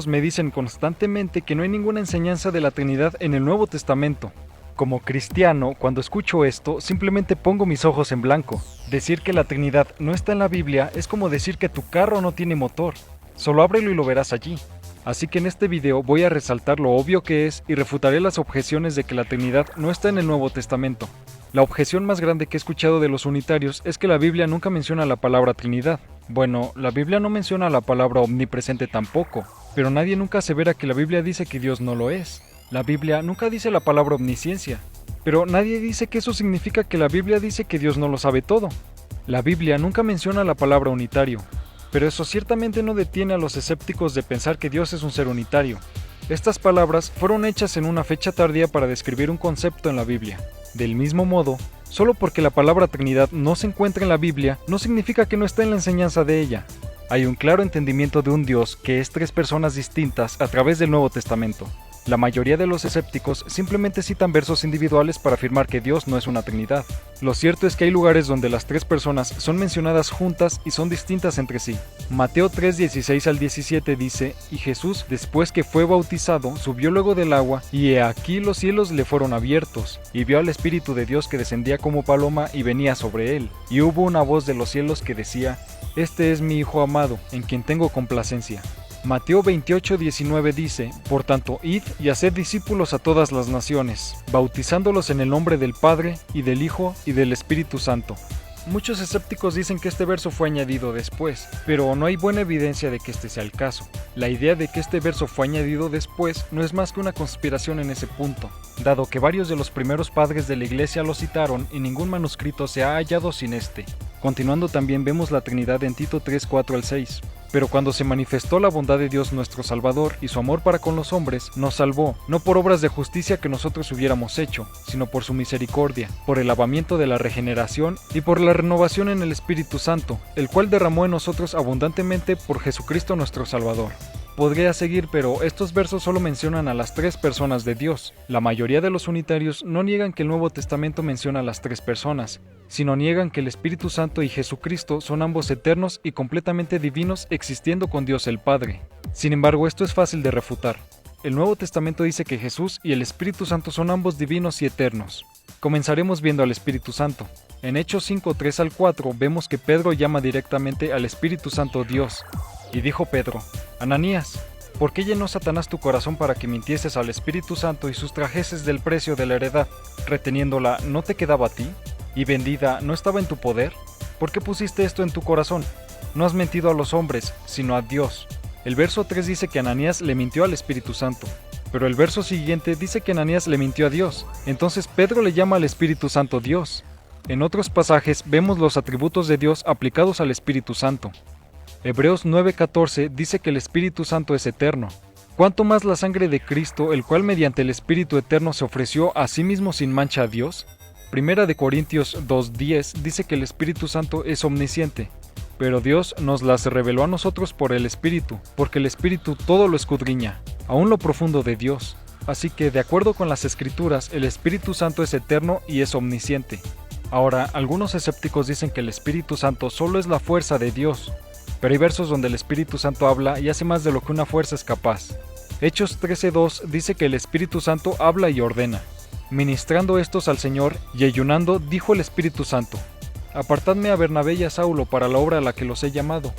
Me dicen constantemente que no hay ninguna enseñanza de la Trinidad en el Nuevo Testamento. Como cristiano, cuando escucho esto, simplemente pongo mis ojos en blanco. Decir que la Trinidad no está en la Biblia es como decir que tu carro no tiene motor. Solo ábrelo y lo verás allí. Así que en este video voy a resaltar lo obvio que es y refutaré las objeciones de que la Trinidad no está en el Nuevo Testamento. La objeción más grande que he escuchado de los unitarios es que la Biblia nunca menciona la palabra Trinidad. Bueno, la Biblia no menciona la palabra omnipresente tampoco, pero nadie nunca asevera que la Biblia dice que Dios no lo es. La Biblia nunca dice la palabra omnisciencia, pero nadie dice que eso significa que la Biblia dice que Dios no lo sabe todo. La Biblia nunca menciona la palabra unitario, pero eso ciertamente no detiene a los escépticos de pensar que Dios es un ser unitario. Estas palabras fueron hechas en una fecha tardía para describir un concepto en la Biblia. Del mismo modo, solo porque la palabra Trinidad no se encuentra en la Biblia, no significa que no esté en la enseñanza de ella. Hay un claro entendimiento de un Dios que es tres personas distintas a través del Nuevo Testamento. La mayoría de los escépticos simplemente citan versos individuales para afirmar que Dios no es una Trinidad. Lo cierto es que hay lugares donde las tres personas son mencionadas juntas y son distintas entre sí. Mateo 3:16 al 17 dice: Y Jesús, después que fue bautizado, subió luego del agua, y he aquí los cielos le fueron abiertos, y vio al Espíritu de Dios que descendía como paloma y venía sobre él. Y hubo una voz de los cielos que decía: Este es mi Hijo amado, en quien tengo complacencia. Mateo 28:19 dice: Por tanto, id y haced discípulos a todas las naciones, bautizándolos en el nombre del Padre, y del Hijo, y del Espíritu Santo. Muchos escépticos dicen que este verso fue añadido después, pero no hay buena evidencia de que este sea el caso. La idea de que este verso fue añadido después no es más que una conspiración en ese punto, dado que varios de los primeros padres de la iglesia lo citaron y ningún manuscrito se ha hallado sin este. Continuando también vemos la Trinidad en Tito 3:4 al 6. Pero cuando se manifestó la bondad de Dios nuestro Salvador y su amor para con los hombres, nos salvó, no por obras de justicia que nosotros hubiéramos hecho, sino por su misericordia, por el lavamiento de la regeneración y por la renovación en el Espíritu Santo, el cual derramó en nosotros abundantemente por Jesucristo nuestro Salvador. Podría seguir, pero estos versos solo mencionan a las tres personas de Dios. La mayoría de los unitarios no niegan que el Nuevo Testamento menciona a las tres personas, sino niegan que el Espíritu Santo y Jesucristo son ambos eternos y completamente divinos, existiendo con Dios el Padre. Sin embargo, esto es fácil de refutar. El Nuevo Testamento dice que Jesús y el Espíritu Santo son ambos divinos y eternos. Comenzaremos viendo al Espíritu Santo. En Hechos 5:3 al 4 vemos que Pedro llama directamente al Espíritu Santo Dios. Y dijo Pedro: Ananías, ¿por qué llenó Satanás tu corazón para que mintieses al Espíritu Santo y sustrajeses del precio de la heredad? Reteniéndola, ¿no te quedaba a ti? ¿Y vendida no estaba en tu poder? ¿Por qué pusiste esto en tu corazón? No has mentido a los hombres, sino a Dios. El verso 3 dice que Ananías le mintió al Espíritu Santo, pero el verso siguiente dice que Ananías le mintió a Dios. Entonces Pedro le llama al Espíritu Santo Dios. En otros pasajes vemos los atributos de Dios aplicados al Espíritu Santo. Hebreos 9:14 dice que el Espíritu Santo es eterno. ¿Cuánto más la sangre de Cristo, el cual mediante el Espíritu eterno se ofreció a sí mismo sin mancha a Dios? Primera de Corintios 2:10 dice que el Espíritu Santo es omnisciente, pero Dios nos las reveló a nosotros por el Espíritu, porque el Espíritu todo lo escudriña, aún lo profundo de Dios. Así que, de acuerdo con las Escrituras, el Espíritu Santo es eterno y es omnisciente. Ahora, algunos escépticos dicen que el Espíritu Santo solo es la fuerza de Dios, pero hay versos donde el Espíritu Santo habla y hace más de lo que una fuerza es capaz. Hechos 13:2 dice que el Espíritu Santo habla y ordena. Ministrando estos al Señor y ayunando, dijo el Espíritu Santo: Apartadme a Bernabé y a Saulo para la obra a la que los he llamado.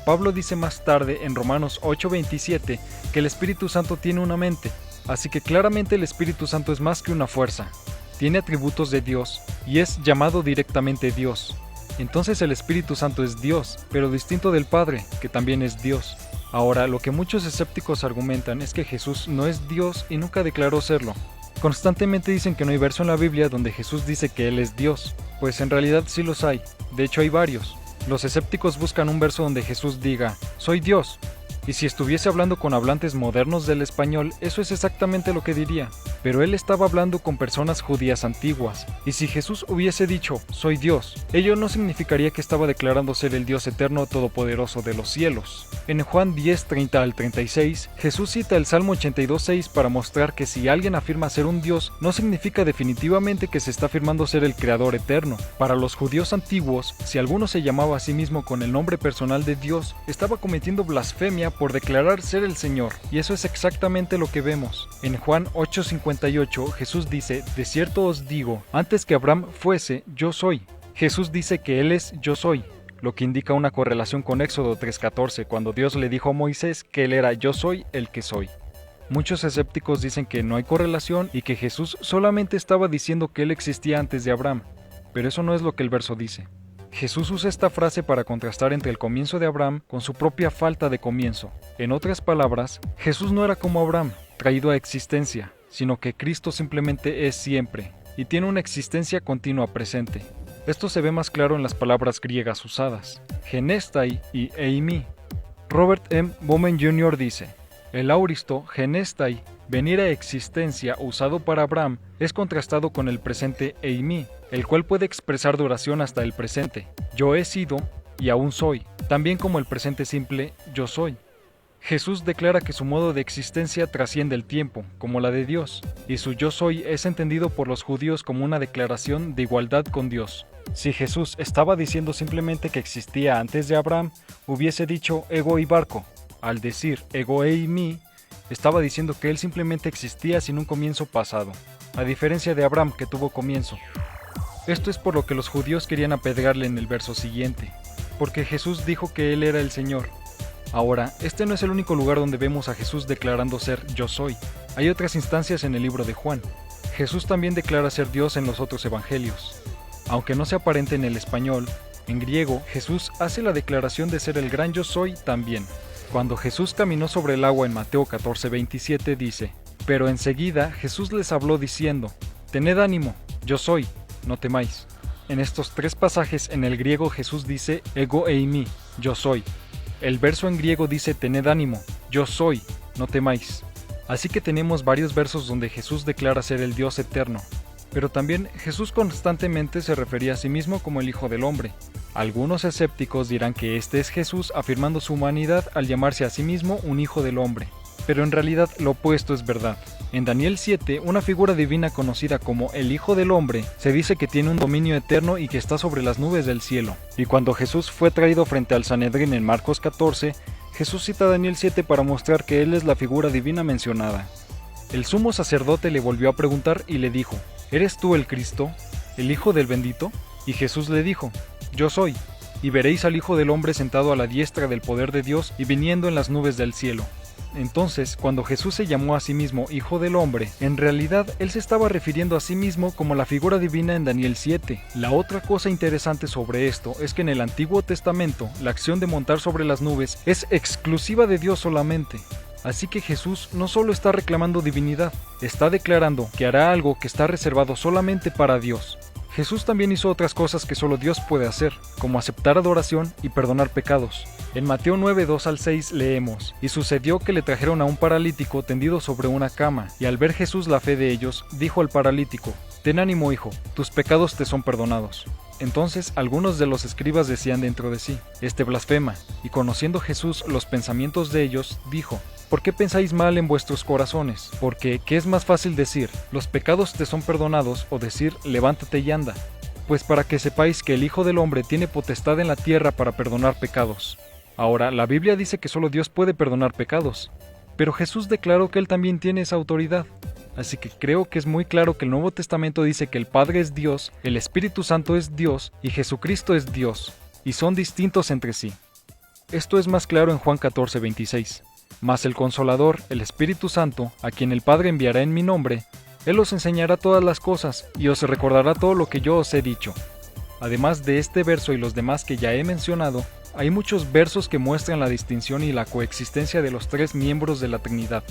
Pablo dice más tarde en Romanos 8:27 que el Espíritu Santo tiene una mente, así que claramente el Espíritu Santo es más que una fuerza. Tiene atributos de Dios y es llamado directamente Dios. Entonces el Espíritu Santo es Dios, pero distinto del Padre, que también es Dios. Ahora, lo que muchos escépticos argumentan es que Jesús no es Dios y nunca declaró serlo. Constantemente dicen que no hay verso en la Biblia donde Jesús dice que Él es Dios, pues en realidad sí los hay, de hecho hay varios. Los escépticos buscan un verso donde Jesús diga: soy Dios, y si estuviese hablando con hablantes modernos del español, eso es exactamente lo que diría. pero él estaba hablando con personas judías antiguas, y si Jesús hubiese dicho, soy Dios, ello no significaría que estaba declarando ser el Dios eterno todopoderoso de los cielos. En Juan 10:30 al 36, Jesús cita el Salmo 82:6 para mostrar que si alguien afirma ser un Dios, no significa definitivamente que se está afirmando ser el Creador eterno. Para los judíos antiguos, si alguno se llamaba a sí mismo con el nombre personal de Dios, estaba cometiendo blasfemia por declarar ser el Señor, y eso es exactamente lo que vemos. En Juan 8:58, Jesús dice, de cierto os digo, antes que Abraham fuese, yo soy. Jesús dice que Él es yo soy, lo que indica una correlación con Éxodo 3:14, cuando Dios le dijo a Moisés que Él era yo soy el que soy. Muchos escépticos dicen que no hay correlación y que Jesús solamente estaba diciendo que Él existía antes de Abraham, pero eso no es lo que el verso dice. Jesús usa esta frase para contrastar entre el comienzo de Abraham con su propia falta de comienzo. En otras palabras, Jesús no era como Abraham, traído a existencia, sino que Cristo simplemente es siempre, y tiene una existencia continua presente. Esto se ve más claro en las palabras griegas usadas, genestai y eimi. Robert M. Bowman Jr. dice, el auristo genestai, venir a existencia usado para Abraham, es contrastado con el presente eimi, el cual puede expresar duración hasta el presente, yo he sido y aún soy, también como el presente simple, yo soy. Jesús declara que su modo de existencia trasciende el tiempo, como la de Dios, y su yo soy es entendido por los judíos como una declaración de igualdad con Dios. Si Jesús estaba diciendo simplemente que existía antes de Abraham, hubiese dicho ego y barco. Al decir ego e mi, estaba diciendo que él simplemente existía sin un comienzo pasado, a diferencia de Abraham que tuvo comienzo. Esto es por lo que los judíos querían apedrearle en el verso siguiente, porque Jesús dijo que él era el Señor. Ahora, este no es el único lugar donde vemos a Jesús declarando ser yo soy. Hay otras instancias en el libro de Juan. Jesús también declara ser Dios en los otros evangelios. Aunque no se aparente en el español, en griego Jesús hace la declaración de ser el gran yo soy también. Cuando Jesús caminó sobre el agua en Mateo 14:27 dice, pero enseguida Jesús les habló diciendo, tened ánimo, yo soy, no temáis. En estos tres pasajes en el griego Jesús dice ego eimi, yo soy. El verso en griego dice tened ánimo, yo soy, no temáis. Así que tenemos varios versos donde Jesús declara ser el Dios eterno. Pero también Jesús constantemente se refería a sí mismo como el Hijo del Hombre. Algunos escépticos dirán que este es Jesús afirmando su humanidad al llamarse a sí mismo un Hijo del Hombre. Pero en realidad lo opuesto es verdad. En Daniel 7, una figura divina conocida como el Hijo del Hombre, se dice que tiene un dominio eterno y que está sobre las nubes del cielo. Y cuando Jesús fue traído frente al Sanedrín en Marcos 14, Jesús cita Daniel 7 para mostrar que él es la figura divina mencionada. El sumo sacerdote le volvió a preguntar y le dijo, ¿eres tú el Cristo, el Hijo del Bendito? Y Jesús le dijo, yo soy, y veréis al Hijo del Hombre sentado a la diestra del poder de Dios y viniendo en las nubes del cielo. Entonces, cuando Jesús se llamó a sí mismo Hijo del Hombre, en realidad él se estaba refiriendo a sí mismo como la figura divina en Daniel 7. La otra cosa interesante sobre esto es que en el Antiguo Testamento, la acción de montar sobre las nubes es exclusiva de Dios solamente. Así que Jesús no solo está reclamando divinidad, está declarando que hará algo que está reservado solamente para Dios. Jesús también hizo otras cosas que solo Dios puede hacer, como aceptar adoración y perdonar pecados. En Mateo 9:2 al 6 leemos, y sucedió que le trajeron a un paralítico tendido sobre una cama, y al ver Jesús la fe de ellos, dijo al paralítico, ten ánimo hijo, tus pecados te son perdonados. Entonces algunos de los escribas decían dentro de sí, este blasfema, y conociendo Jesús los pensamientos de ellos, dijo, ¿por qué pensáis mal en vuestros corazones? Porque, ¿qué es más fácil decir, los pecados te son perdonados, o decir, levántate y anda? Pues para que sepáis que el Hijo del Hombre tiene potestad en la tierra para perdonar pecados. Ahora, la Biblia dice que solo Dios puede perdonar pecados, pero Jesús declaró que Él también tiene esa autoridad. Así que creo que es muy claro que el Nuevo Testamento dice que el Padre es Dios, el Espíritu Santo es Dios y Jesucristo es Dios, y son distintos entre sí. Esto es más claro en Juan 14:26. Mas el Consolador, el Espíritu Santo, a quien el Padre enviará en mi nombre, Él os enseñará todas las cosas y os recordará todo lo que yo os he dicho. Además de este verso y los demás que ya he mencionado, hay muchos versos que muestran la distinción y la coexistencia de los tres miembros de la Trinidad.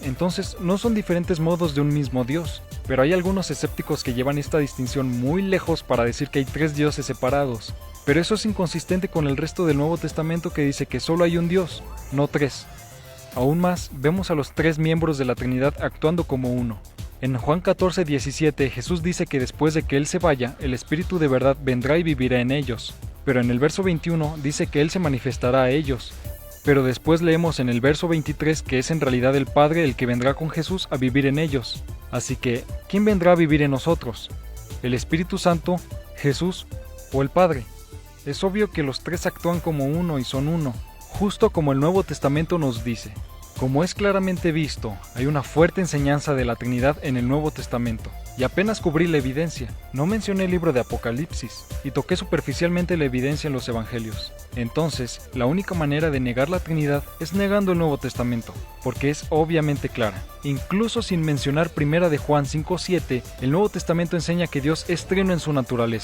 Entonces, no son diferentes modos de un mismo Dios, pero hay algunos escépticos que llevan esta distinción muy lejos para decir que hay tres dioses separados. Pero eso es inconsistente con el resto del Nuevo Testamento que dice que solo hay un Dios, no tres. Aún más, vemos a los tres miembros de la Trinidad actuando como uno. En Juan 14:17 Jesús dice que después de que Él se vaya, el Espíritu de verdad vendrá y vivirá en ellos. Pero en el verso 21 dice que Él se manifestará a ellos. Pero después leemos en el verso 23 que es en realidad el Padre el que vendrá con Jesús a vivir en ellos. Así que, ¿quién vendrá a vivir en nosotros? ¿El Espíritu Santo, Jesús o el Padre? Es obvio que los tres actúan como uno y son uno, justo como el Nuevo Testamento nos dice. Como es claramente visto, hay una fuerte enseñanza de la Trinidad en el Nuevo Testamento, y apenas cubrí la evidencia. No mencioné el libro de Apocalipsis, y toqué superficialmente la evidencia en los Evangelios. Entonces, la única manera de negar la Trinidad es negando el Nuevo Testamento, porque es obviamente clara. Incluso sin mencionar 1 de Juan 5:7, el Nuevo Testamento enseña que Dios es trino en su naturaleza.